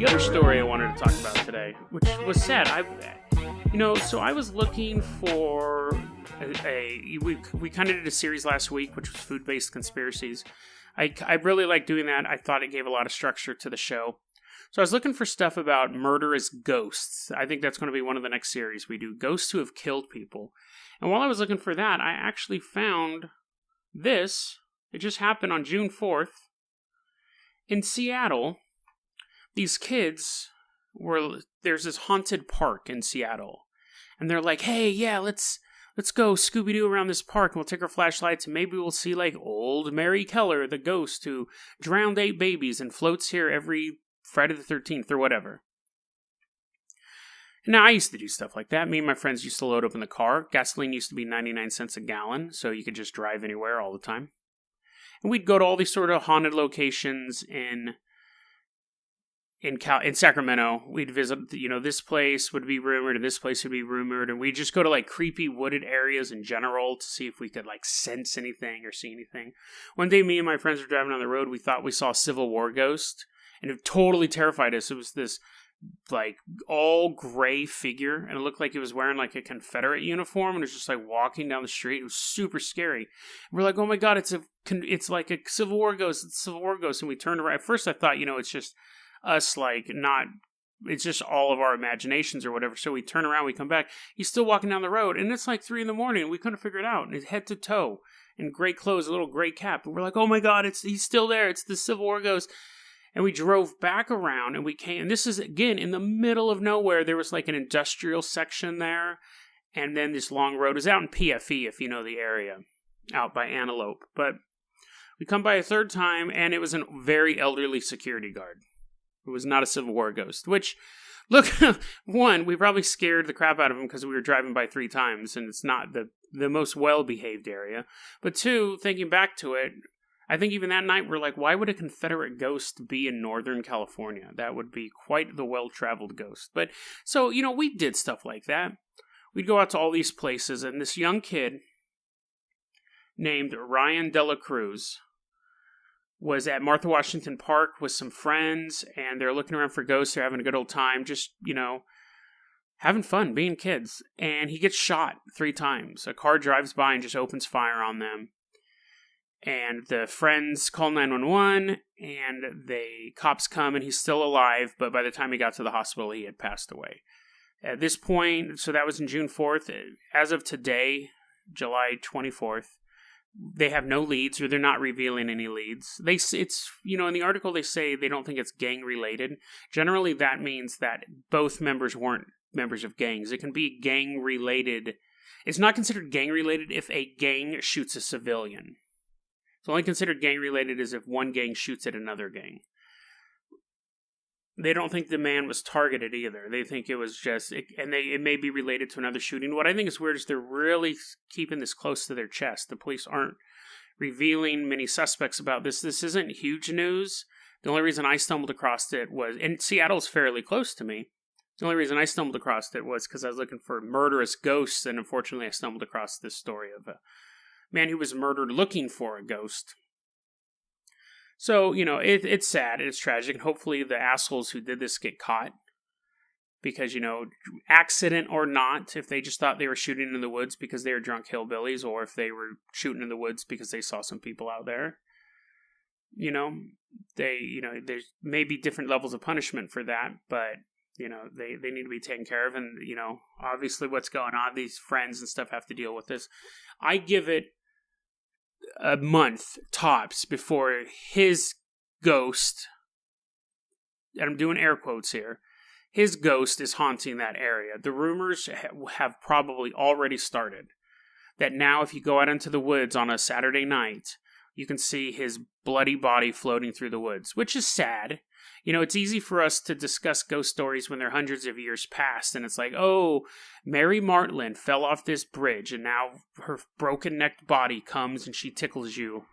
The other story I wanted to talk about today, which was sad, so I was looking for we kind of did a series last week, which was food-based conspiracies. I really like doing that. I thought it gave a lot of structure to the show. So I was looking for stuff about murderous ghosts. I think that's going to be one of the next series we do, ghosts who have killed people. And while I was looking for that, I actually found this. It just happened on June 4th. In Seattle, these kids there's this haunted park in Seattle. And they're like, hey, yeah, let's go Scooby-Doo around this park and we'll take our flashlights and maybe we'll see like old Mary Keller, the ghost who drowned 8 babies and floats here every Friday the 13th or whatever. Now, I used to do stuff like that. Me and my friends used to load up in the car. Gasoline used to be 99 cents a gallon, so you could just drive anywhere all the time. And we'd go to all these sort of haunted locations in Sacramento. We'd visit, this place would be rumored and this place would be rumored. And we'd just go to like creepy wooded areas in general to see if we could like sense anything or see anything. One day, me and my friends were driving on the road. We thought we saw a Civil War ghost. And it totally terrified us. It was this, like, all-gray figure. And it looked like it was wearing, like, a Confederate uniform. And it was just, like, walking down the street. It was super scary. And we're like, oh, my God, it's like a Civil War ghost. It's a Civil War ghost. And we turned around. At first, I thought, it's just us, like, it's just all of our imaginations or whatever. So we turn around. We come back. He's still walking down the road. And it's, like, 3 a.m. And we couldn't figure it out. And it's head to toe. In gray clothes, a little gray cap. And we're like, oh, my God, he's still there. It's the Civil War ghost. And we drove back around and we came, and this is again in the middle of nowhere. There was like an industrial section there. And then this long road is out in PFE, if you know the area, out by Antelope. But we come by a third time and it was a very elderly security guard. It was not a Civil War ghost, which, look, one, we probably scared the crap out of him because we were driving by 3 times and it's not the most well-behaved area. But 2, thinking back to it, I think even that night we're like, why would a Confederate ghost be in Northern California? That would be quite the well-traveled ghost. But, so, we did stuff like that. We'd go out to all these places, and this young kid named Ryan Dela Cruz was at Martha Washington Park with some friends, and they're looking around for ghosts. They're having a good old time, just, having fun, being kids. And he gets shot 3 times. A car drives by and just opens fire on them. And the friends call 911, and the cops come, and he's still alive, but by the time he got to the hospital, he had passed away. At this point, so that was on June 4th. As of today, July 24th, they have no leads, or they're not revealing any leads. In the article they say they don't think it's gang-related. Generally, that means that both members weren't members of gangs. It can be gang-related. It's not considered gang-related if a gang shoots a civilian. It's only considered gang-related as if one gang shoots at another gang. They don't think the man was targeted either. They think it was just, it may be related to another shooting. What I think is weird is they're really keeping this close to their chest. The police aren't revealing many suspects about this. This isn't huge news. The only reason I stumbled across it was, and Seattle's fairly close to me. The only reason I stumbled across it was because I was looking for murderous ghosts, and unfortunately I stumbled across this story of a man who was murdered looking for a ghost. So, it's sad, it's tragic, and hopefully the assholes who did this get caught. Because, accident or not, if they just thought they were shooting in the woods because they were drunk hillbillies, or if they were shooting in the woods because they saw some people out there, there's maybe different levels of punishment for that, but, they need to be taken care of, and, obviously what's going on, these friends and stuff have to deal with this. I give it a month tops before his ghost, and I'm doing air quotes here, his ghost is haunting that area. The rumors have probably already started that now if you go out into the woods on a Saturday night, you can see his bloody body floating through the woods, which is sad. It's easy for us to discuss ghost stories when they're hundreds of years past, and it's like, oh, Mary Martland fell off this bridge, and now her broken-necked body comes and she tickles you.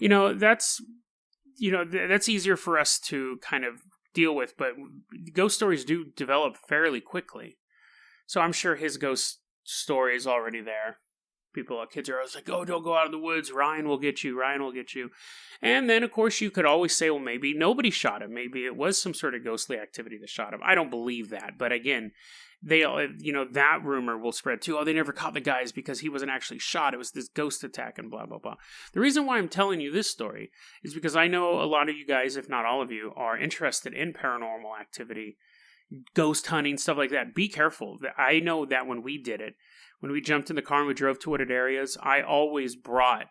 That's easier for us to kind of deal with, but ghost stories do develop fairly quickly. So I'm sure his ghost story is already there. Kids are always like, oh, don't go out of the woods. Ryan will get you. Ryan will get you. And then, of course, you could always say, well, maybe nobody shot him. Maybe it was some sort of ghostly activity that shot him. I don't believe that. But again, that rumor will spread too. Oh, they never caught the guys because he wasn't actually shot. It was this ghost attack and blah, blah, blah. The reason why I'm telling you this story is because I know a lot of you guys, if not all of you, are interested in paranormal activity, ghost hunting, stuff like that. Be careful. I know that when we did it, when we jumped in the car and we drove to wooded areas, I always brought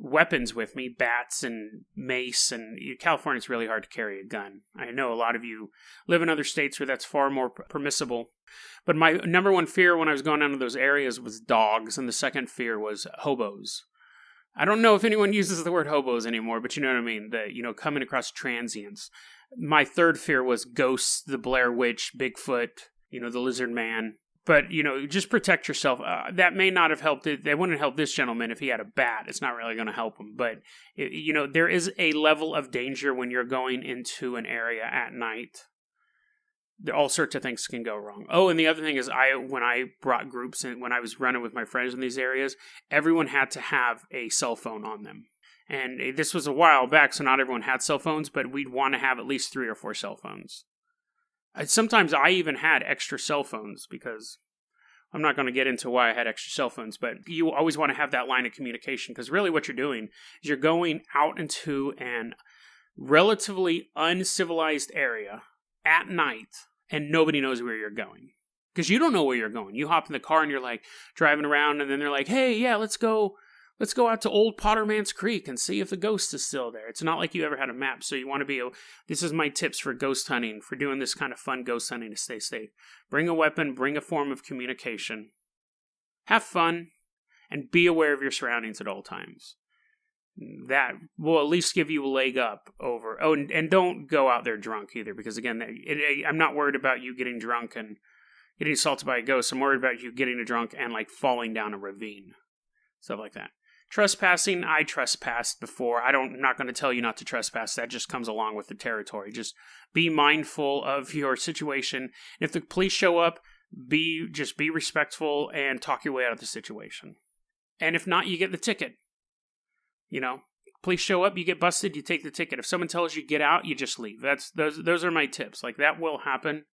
weapons with me, bats and mace, and California's really hard to carry a gun. I know a lot of you live in other states where that's far more permissible. But my number one fear when I was going down to those areas was dogs, and the second fear was hobos. I don't know if anyone uses the word hobos anymore, but you know what I mean, coming across transients. My third fear was ghosts, the Blair Witch, Bigfoot, the lizard man. But, just protect yourself. That may not have helped it. They wouldn't help this gentleman if he had a bat. It's not really going to help him. But, there is a level of danger when you're going into an area at night. All sorts of things can go wrong. Oh, and the other thing is when I brought groups in, when I was running with my friends in these areas, everyone had to have a cell phone on them. And this was a while back, so not everyone had cell phones, but we'd want to have at least 3 or 4 cell phones. Sometimes I even had extra cell phones because I'm not going to get into why I had extra cell phones, but you always want to have that line of communication because really what you're doing is you're going out into an relatively uncivilized area at night and nobody knows where you're going because you don't know where you're going. You hop in the car and you're like driving around and then they're like, hey, yeah, let's go out to Old Potterman's Creek and see if the ghost is still there. It's not like you ever had a map, so you want to this is my tips for ghost hunting, for doing this kind of fun ghost hunting to stay safe. Bring a weapon, bring a form of communication. Have fun, and be aware of your surroundings at all times. That will at least give you a leg up over... Oh, and don't go out there drunk either, because again, I'm not worried about you getting drunk and getting assaulted by a ghost. I'm worried about you getting drunk and falling down a ravine. Stuff like that. Trespassing, I trespassed before. I'm not going to tell you not to trespass. That just comes along with the territory. Just be mindful of your situation. If the police show up, be respectful and talk your way out of the situation. And if not, you get the ticket. Police show up, you get busted, you take the ticket. If someone tells you get out, you just leave. Those are my tips. That will happen.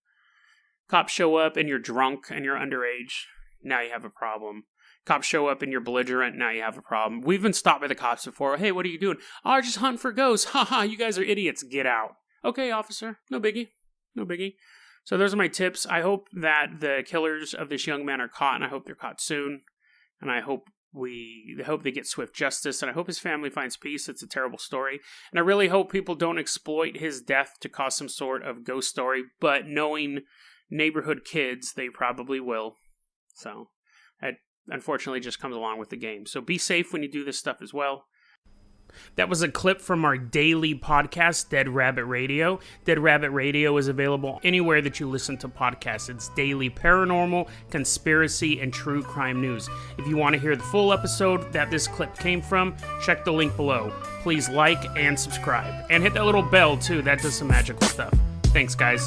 Cops show up and you're drunk and you're underage. Now you have a problem. Cops show up and you're belligerent, now you have a problem. We've been stopped by the cops before. Hey, what are you doing? Oh, I just hunt for ghosts. Haha, you guys are idiots. Get out. Okay, officer. No biggie. So those are my tips. I hope that the killers of this young man are caught, and I hope they're caught soon. And I hope they get swift justice, and I hope his family finds peace. It's a terrible story. And I really hope people don't exploit his death to cause some sort of ghost story, but knowing neighborhood kids, they probably will. So, that unfortunately just comes along with the game. So be safe when you do this stuff as well. That was a clip from our daily podcast, Dead Rabbit Radio. Dead Rabbit Radio is available anywhere that you listen to podcasts. It's daily paranormal, conspiracy, and true crime news. If you want to hear the full episode that this clip came from, check the link below. Please like and subscribe. And hit that little bell, too. That does some magical stuff. Thanks, guys.